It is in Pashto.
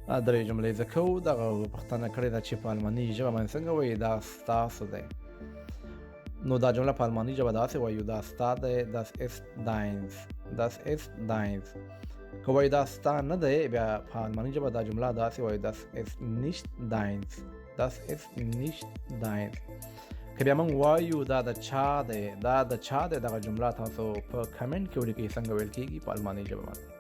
درې جملې زده کوو. دغه پوښتنه کړې ده چې په الماني ژبه باندې څنګه وایي دا ستاسو دی. نو دا جمله په الماني ژبه داسې وایو دا ستا دی das ist deins das ist deins. که وایي دا ستا نه دی بیا په الماني ژبه دا جمله داسې وایو das ist nicht deins das ist nicht deins. که بیا موږ وایو دا د چا دی دا د چا دی دغه جمله تاسو په کمنټ کې ولیکئ څنګه ویل کېږي په الماني ژبه باندې.